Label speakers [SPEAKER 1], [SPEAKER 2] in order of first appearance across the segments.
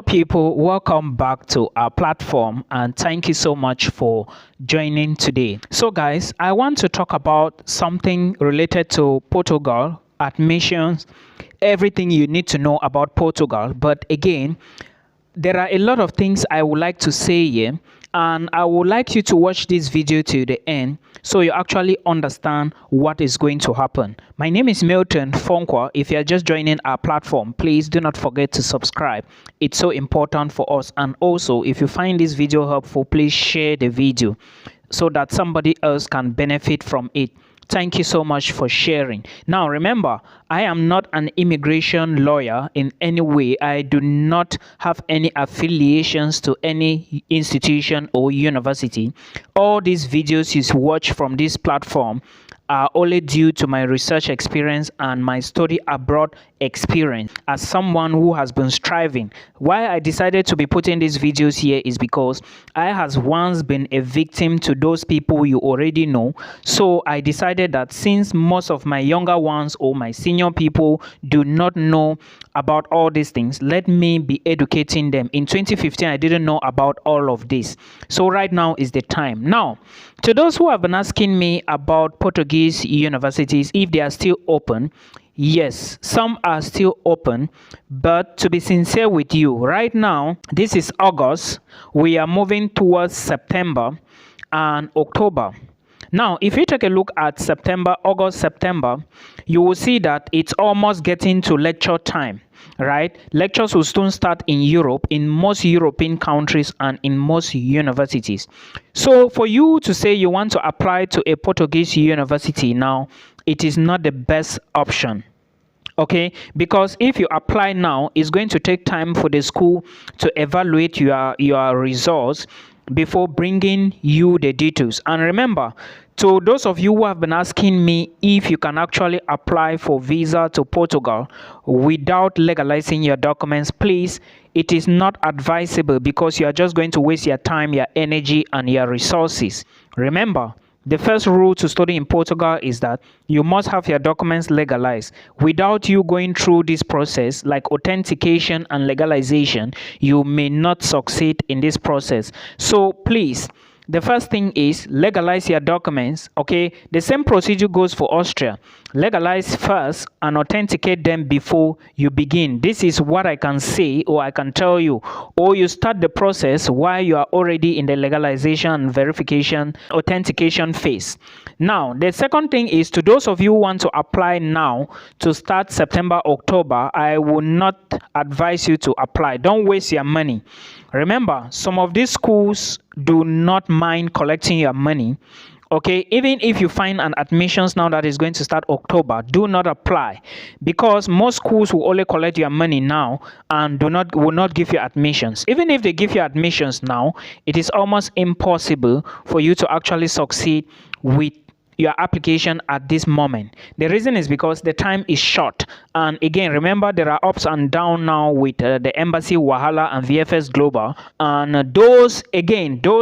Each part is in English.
[SPEAKER 1] People, welcome back to our platform and thank you so much for joining today. So guys, I want to talk about something related to Portugal, admissions, everything you need to know about Portugal. But again, there are a lot of things I would like to say here, and I would like you to watch this video to the end so you actually understand what is going to happen. My name is Milton Fonkwa. If you are just joining our platform, please do not forget to subscribe. It's so important for us. And also, if you find this video helpful, please share the video so that somebody else can benefit from it. Thank you so much for sharing. Now, remember, I am not an immigration lawyer in any way. I do not have any affiliations to any institution or university. All these videos you watch from this platform are only due to my research experience and my study abroad experience as someone who has been striving. Why I decided to be putting these videos here is because I has once been a victim to those people you already know. So I decided that since most of my younger ones or my senior people do not know about all these things, let me be educating them. In 2015, I didn't know about all of this. So right now is the time. Now, to those who have been asking me about Portuguese universities, if they are still open, yes, some are still open, but to be sincere with you, right now, this is August. We are moving towards September and October. Now, if you take a look at September, August, September, you will see that it's almost getting to lecture time, right? Lectures will soon start in Europe, in most European countries and in most universities. So for you to say you want to apply to a Portuguese university now, it is not the best option. Okay, because if you apply now, it's going to take time for the school to evaluate your results before bringing you the details. And remember, to those of you who have been asking me if you can actually apply for visa to Portugal without legalizing your documents, please, it is not advisable because you are just going to waste your time, your energy, and your resources. Remember, the first rule to study in Portugal is that you must have your documents legalized. Without you going through this process, like authentication and legalization, you may not succeed in this process. So please, the first thing is legalize your documents. Okay, the same procedure goes for Austria. Legalize first and authenticate them before you begin. This is what I can say or I can tell you. Or you start the process while you are already in the legalization and verification authentication phase. Now, the second thing is to those of you who want to apply now to start September, October, I will not advise you to apply. Don't waste your money. Remember, some of these schools do not mind collecting your money. Okay, even if you find an admissions now that is going to start October, do not apply because most schools will only collect your money now and will not give you admissions. Even if they give you admissions now, it is almost impossible for you to actually succeed with your application at this moment. The reason is because the time is short. And again, remember, there are ups and downs now with the embassy, Wahala, and VFS Global. And those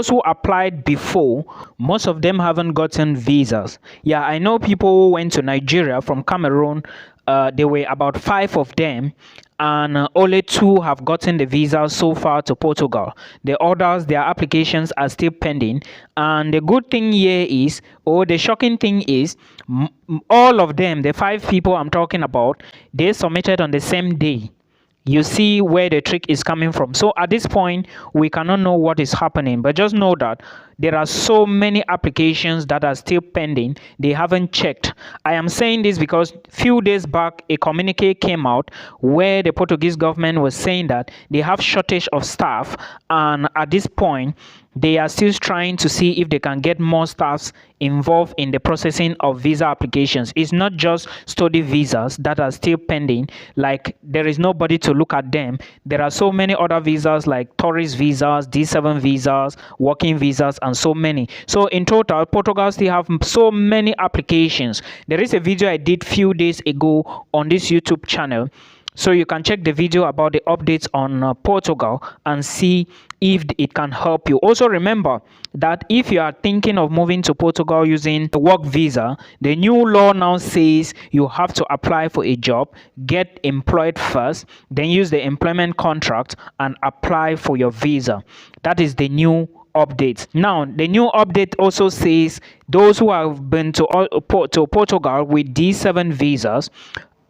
[SPEAKER 1] who applied before, most of them haven't gotten visas. Yeah, I know people who went to Nigeria from Cameroon. There were about 5 of them, and only 2 have gotten the visa so far to Portugal. The others, their applications are still pending. And the good thing here is, or the shocking thing is, all of them, the 5 people I'm talking about, they submitted on the same day. You see where the trick is coming from. So at this point, we cannot know what is happening, but just know that there are so many applications that are still pending. They haven't checked. I am saying this because few days back, a communique came out where the Portuguese government was saying that they have shortage of staff, and at this point, they are still trying to see if they can get more staffs involved in the processing of visa applications. It's not just study visas that are still pending, like there is nobody to look at them. There are so many other visas like tourist visas, D7 visas, working visas, and so many. So in total, Portugal still have so many applications. There is a video I did few days ago on this YouTube channel So you can check the video about the updates on Portugal and see if it can help you. Also remember that if you are thinking of moving to Portugal using a work visa, the new law now says you have to apply for a job, get employed first, then use the employment contract and apply for your visa. That is the new update. Now, the new update also says those who have been to Portugal with D7 visas,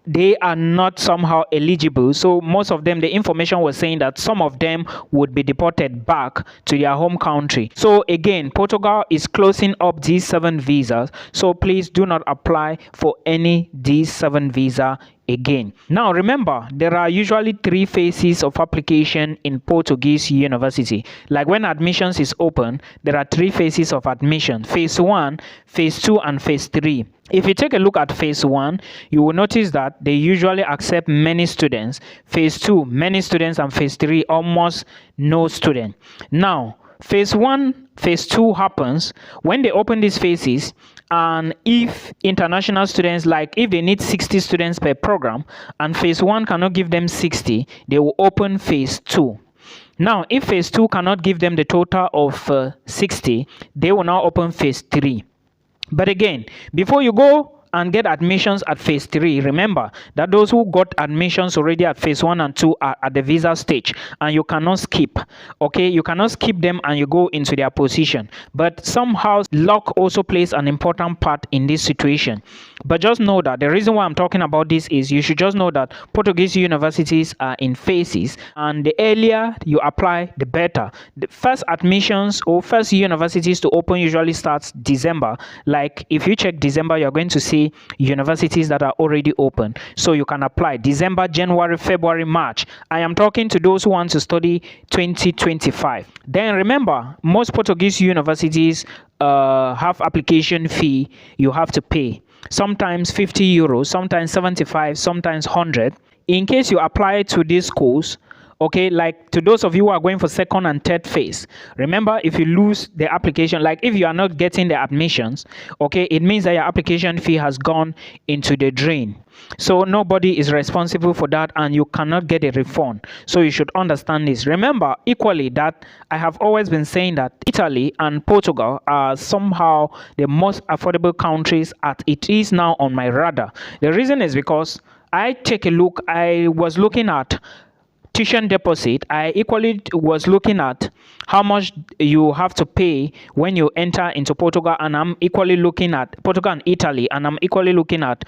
[SPEAKER 1] they are not somehow eligible. So most of them, the information was saying that some of them would be deported back to their home country. So again, Portugal is closing up D7 visas. So please do not apply for any D7 visa again. Now remember, there are usually 3 phases of application in Portuguese university. Like when admissions is open, there are 3 phases of admission: phase 1, phase 2 and phase 3. If you take a look at phase 1, you will notice that they usually accept many students. Phase 2, many students, and phase 3, almost no student. Now, phase 1, phase 2 happens when they open these phases, and if international students, like if they need 60 students per program and phase 1 cannot give them 60, they will open phase 2. Now, if phase 2 cannot give them the total of 60, they will now open phase 3. But again, before you go and get admissions at phase 3, remember that those who got admissions already at phase 1 and 2 are at the visa stage, and you cannot skip. Okay, you cannot skip them and you go into their position. But somehow luck also plays an important part in this situation. But just know that the reason why I'm talking about this is you should just know that Portuguese universities are in phases, and the earlier you apply, the better. The first admissions or first universities to open usually starts December. Like if you check December, you're going to see universities that are already open, so you can apply December, January, February, March. I am talking to those who want to study 2025. Then remember, most Portuguese universities have application fee you have to pay, sometimes 50 euros, sometimes 75, sometimes 100. In case you apply to these schools, okay, like to those of you who are going for second and third phase, remember, if you lose the application, like if you are not getting the admissions, okay, it means that your application fee has gone into the drain. So nobody is responsible for that, and you cannot get a refund. So you should understand this. Remember equally that I have always been saying that Italy and Portugal are somehow the most affordable countries, as it is now on my radar. The reason is because I was looking at tuition deposit. I equally was looking at how much you have to pay when you enter into Portugal, and I'm equally looking at Portugal and Italy, and I'm equally looking at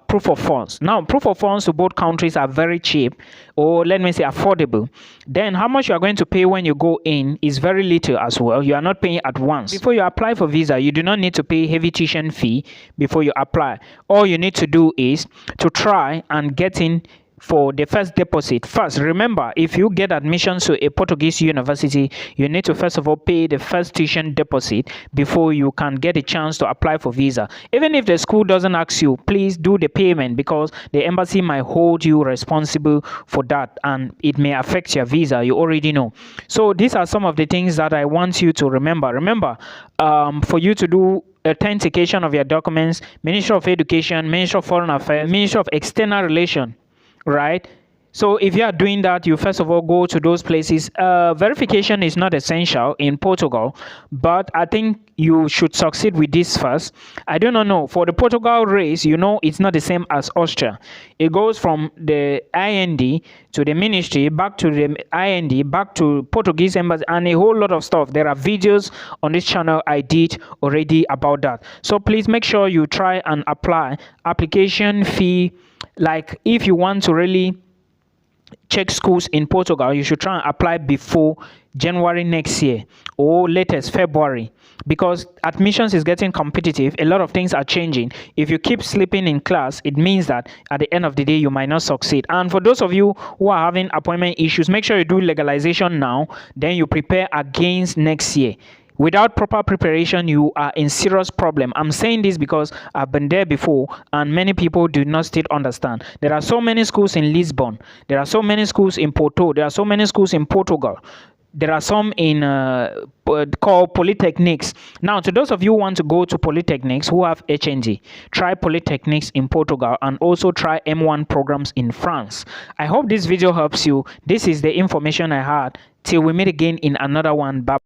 [SPEAKER 1] proof of funds. Now, proof of funds to both countries are very cheap, or let me say affordable. Then how much you are going to pay when you go in is very little as well. You are not paying at once. Before you apply for visa, you do not need to pay heavy tuition fee before you apply. All you need to do is to try and get in for the first deposit first. Remember, if you get admission to a Portuguese university, you need to first of all pay the first tuition deposit before you can get a chance to apply for visa. Even if the school doesn't ask you, please do the payment, because the embassy might hold you responsible for that, and it may affect your visa. You already know. So these are some of the things that I want you to remember. For you to do authentication of your documents, Ministry of Education, Ministry of Foreign Affairs, Ministry of External Relations, right? So if you are doing that, you first of all go to those places. Verification is not essential in Portugal, but I think you should succeed with this first. I do not know. For the Portugal race, it's not the same as Austria. It goes from the IND to the ministry, back to the IND, back to Portuguese embassy, and a whole lot of stuff. There are videos on this channel I did already about that. So please make sure you try and apply. Application fee, like if you want to really check schools in Portugal, you should try and apply before January next year, or latest February, because admissions is getting competitive. A lot of things are changing. If you keep sleeping in class, it means that at the end of the day you might not succeed. And for those of you who are having appointment issues, make sure you do legalization now, then you prepare against next year. Without proper preparation, you are in serious problem. I'm saying this because I've been there before, and many people do not still understand. There are so many schools in Lisbon. There are so many schools in Porto. There are so many schools in Portugal. There are some in called polytechnics. Now, to those of you who want to go to polytechnics who have HND, try polytechnics in Portugal and also try M1 programs in France. I hope this video helps you. This is the information I had. Till we meet again in another one. Bye.